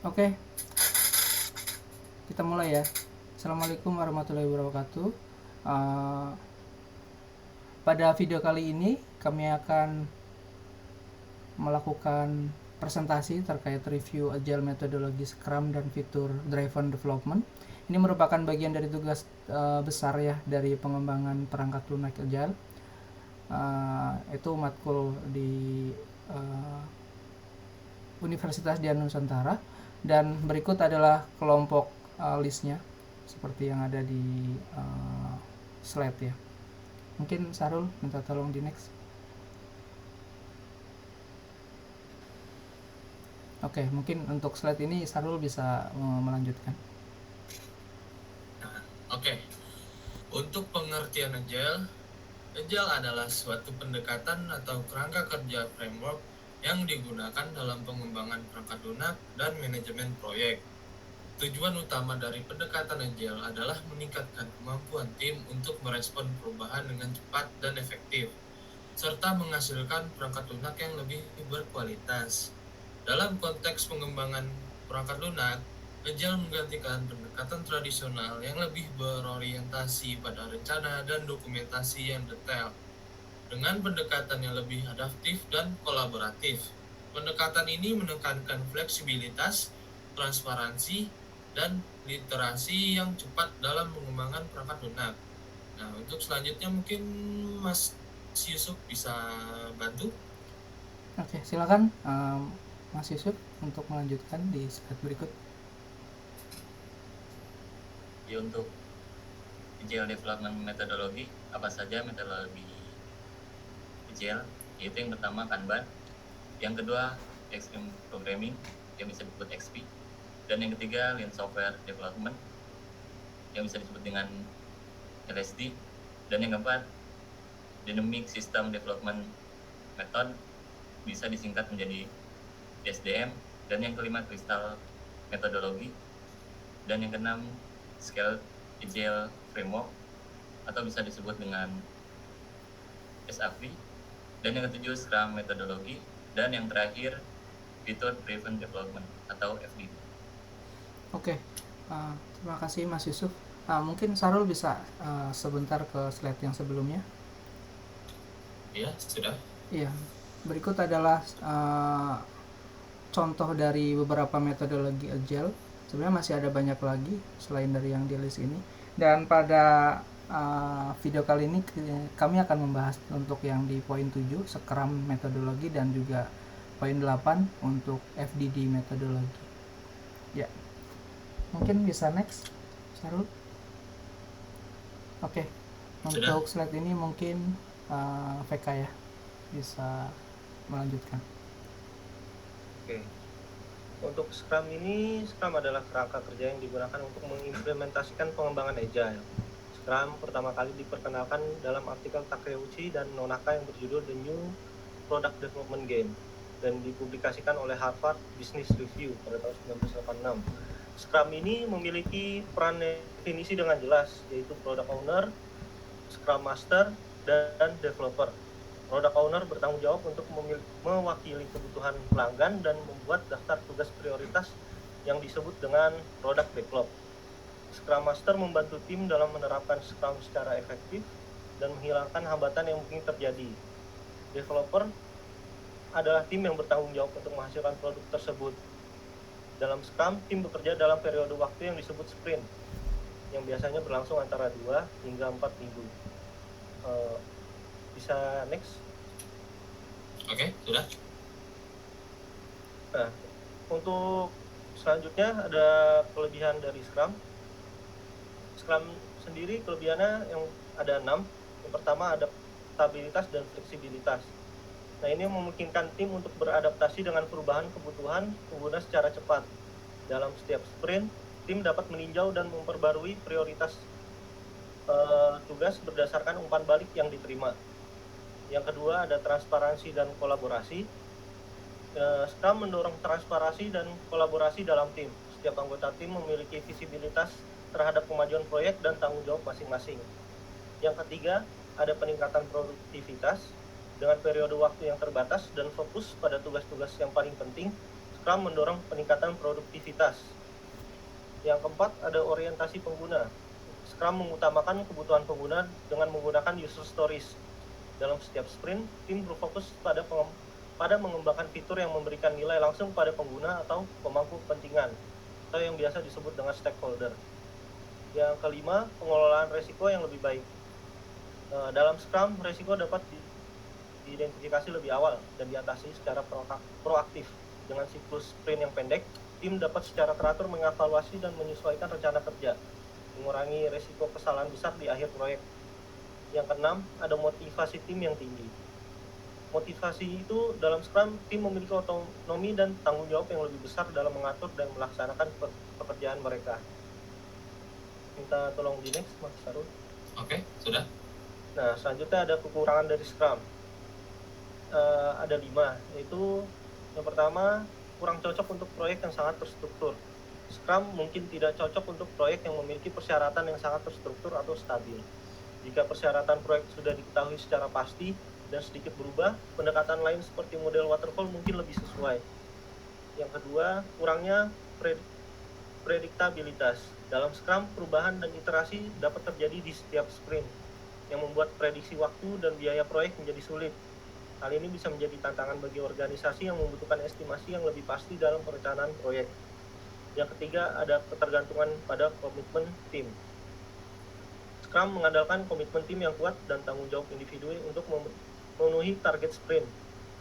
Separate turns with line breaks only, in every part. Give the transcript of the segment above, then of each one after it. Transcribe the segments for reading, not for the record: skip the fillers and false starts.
Oke, kita mulai ya. Assalamualaikum warahmatullahi wabarakatuh. Uh, Pada video kali ini kami akan melakukan presentasi terkait review Agile metodologi Scrum dan fitur Driven Development. Ini merupakan bagian dari tugas besar ya dari pengembangan perangkat lunak Agile. Itu matkul di uh, Universitas Dian Nusantara, dan berikut adalah kelompok listnya seperti yang ada di slide ya. Mungkin Sarul minta tolong di next. Oke, mungkin untuk slide ini Sarul bisa melanjutkan.
Oke, untuk pengertian Agile adalah suatu pendekatan atau kerangka kerja framework yang digunakan dalam pengembangan perangkat lunak dan manajemen proyek. Tujuan utama dari pendekatan Agile adalah meningkatkan kemampuan tim untuk merespon perubahan dengan cepat dan efektif, serta menghasilkan perangkat lunak yang lebih berkualitas. Dalam konteks pengembangan perangkat lunak, Agile menggantikan pendekatan tradisional yang lebih berorientasi pada rencana dan dokumentasi yang detail, dengan pendekatan yang lebih adaptif dan kolaboratif. Pendekatan ini menekankan fleksibilitas, transparansi, dan literasi yang cepat dalam pengembangan perangkat lunak. Nah, untuk selanjutnya mungkin Mas Yusuf bisa bantu.
Oke, silakan Mas Yusuf untuk melanjutkan di slide berikut.
Ya, untuk Agile Development Methodology, apa saja metodologi Agile? Yaitu yang pertama Kanban, yang kedua Extreme Programming yang bisa disebut XP, dan yang ketiga Lean Software Development yang bisa disebut dengan LSD, dan yang keempat Dynamic System Development Method bisa disingkat menjadi SDM, dan yang kelima Crystal Methodology, dan yang keenam Scaled Agile Framework atau bisa disebut dengan SAV, dan yang ketujuh Scrum Methodology, dan yang terakhir Feature Driven Development atau FDD.
Oke, terima kasih Mas Yusuf. Mungkin Sarul bisa sebentar ke slide yang sebelumnya.
Iya, sudah.
Iya, berikut adalah contoh dari beberapa metodologi Agile. Sebenarnya masih ada banyak lagi selain dari yang di list ini. Dan pada video kali ini kami akan membahas untuk yang di poin 7 Scrum metodologi, dan juga poin 8 untuk FDD metodologi. Ya, mungkin bisa next, Sarul. Oke, untuk slide ini mungkin VK ya bisa melanjutkan.
Oke. Untuk Scrum ini, Scrum adalah kerangka kerja yang digunakan untuk mengimplementasikan pengembangan Agile. Scrum pertama kali diperkenalkan dalam artikel Takeuchi dan Nonaka yang berjudul The New Product Development Game dan dipublikasikan oleh Harvard Business Review pada tahun 1986. Scrum ini memiliki peran definisi dengan jelas, yaitu Product Owner, Scrum Master, dan Developer. Product Owner bertanggung jawab untuk mewakili kebutuhan pelanggan dan membuat daftar tugas prioritas yang disebut dengan Product Backlog. Scrum Master membantu tim dalam menerapkan Scrum secara efektif dan menghilangkan hambatan yang mungkin terjadi. Developer adalah tim yang bertanggung jawab untuk menghasilkan produk tersebut. Dalam Scrum, tim bekerja dalam periode waktu yang disebut sprint, yang biasanya berlangsung antara 2 hingga 4 minggu. Bisa next.
Oke, sudah.
Nah, untuk selanjutnya ada kelebihan dari Scrum. Scrum sendiri kelebihannya yang ada 6. Yang pertama ada stabilitas dan fleksibilitas. Nah, ini memungkinkan tim untuk beradaptasi dengan perubahan kebutuhan pengguna secara cepat. Dalam setiap sprint, tim dapat meninjau dan memperbarui prioritas tugas berdasarkan umpan balik yang diterima. Yang kedua ada transparansi dan kolaborasi. Scrum mendorong transparansi dan kolaborasi dalam tim. Setiap anggota tim memiliki visibilitas terhadap kemajuan proyek dan tanggung jawab masing-masing. Yang ketiga ada peningkatan produktivitas. Dengan periode waktu yang terbatas dan fokus pada tugas-tugas yang paling penting, Scrum mendorong peningkatan produktivitas. Yang keempat, ada orientasi pengguna. Scrum mengutamakan kebutuhan pengguna dengan menggunakan user stories. Dalam setiap sprint, tim berfokus pada mengembangkan fitur yang memberikan nilai langsung pada pengguna atau pemangku kepentingan, atau yang biasa disebut dengan stakeholder. Yang kelima, pengelolaan resiko yang lebih baik. Dalam Scrum, resiko dapat diidentifikasi lebih awal dan diatasi secara proaktif. Dengan siklus sprint yang pendek, tim dapat secara teratur mengevaluasi dan menyesuaikan rencana kerja, mengurangi resiko kesalahan besar di akhir proyek. Yang keenam, ada motivasi tim yang tinggi. Motivasi itu dalam Scrum, tim memiliki otonomi dan tanggung jawab yang lebih besar dalam mengatur dan melaksanakan pekerjaan mereka. Minta tolong di next, Mas Sarul.
Oke, sudah.
Nah, selanjutnya ada kekurangan dari Scrum. Ada 5, yaitu yang pertama, kurang cocok untuk proyek yang sangat terstruktur. Scrum mungkin tidak cocok untuk proyek yang memiliki persyaratan yang sangat terstruktur atau stabil. Jika persyaratan proyek sudah diketahui secara pasti dan sedikit berubah, pendekatan lain seperti model waterfall mungkin lebih sesuai. Yang kedua, kurangnya prediktabilitas. Dalam Scrum, perubahan dan iterasi dapat terjadi di setiap sprint, yang membuat prediksi waktu dan biaya proyek menjadi sulit. Hal ini bisa menjadi tantangan bagi organisasi yang membutuhkan estimasi yang lebih pasti dalam perencanaan proyek. Yang ketiga, ada ketergantungan pada komitmen tim. Scrum mengandalkan komitmen tim yang kuat dan tanggung jawab individu untuk memenuhi target sprint.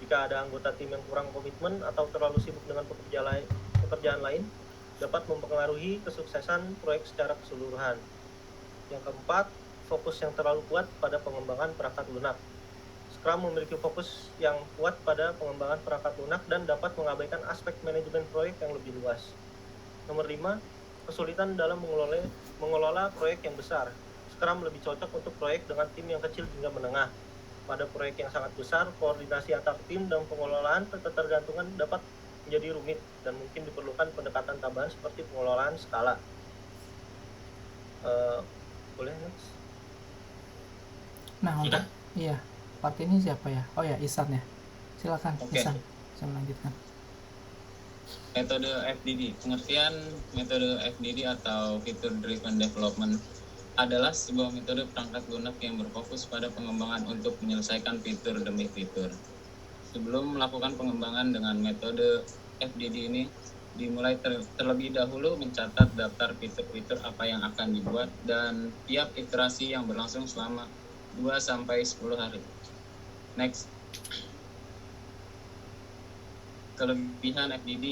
Jika ada anggota tim yang kurang komitmen atau terlalu sibuk dengan pekerjaan lain, dapat mempengaruhi kesuksesan proyek secara keseluruhan. Yang keempat, fokus yang terlalu kuat pada pengembangan perangkat lunak. Scrum memiliki fokus yang kuat pada pengembangan perangkat lunak dan dapat mengabaikan aspek manajemen proyek yang lebih luas. Nomor 5, kesulitan dalam mengelola proyek yang besar. Scrum lebih cocok untuk proyek dengan tim yang kecil hingga menengah. Pada proyek yang sangat besar, koordinasi antar tim dan pengelolaan ketergantungan dapat menjadi rumit dan mungkin diperlukan pendekatan tambahan seperti pengelolaan skala. Boleh next?
Nah, untuk
Sudah?
part ini siapa ya? Oh ya, Ihsan ya. Silakan,
Oke.
Ihsan. Saya melanjutkan.
Metode FDD. Pengertian metode FDD atau Feature Driven Development adalah sebuah metode perangkat lunak yang berfokus pada pengembangan untuk menyelesaikan fitur demi fitur. Sebelum melakukan pengembangan dengan metode FDD ini, dimulai terlebih dahulu mencatat daftar fitur-fitur apa yang akan dibuat dan tiap iterasi yang berlangsung selama 2-10 hari. Next. Kelebihan FDD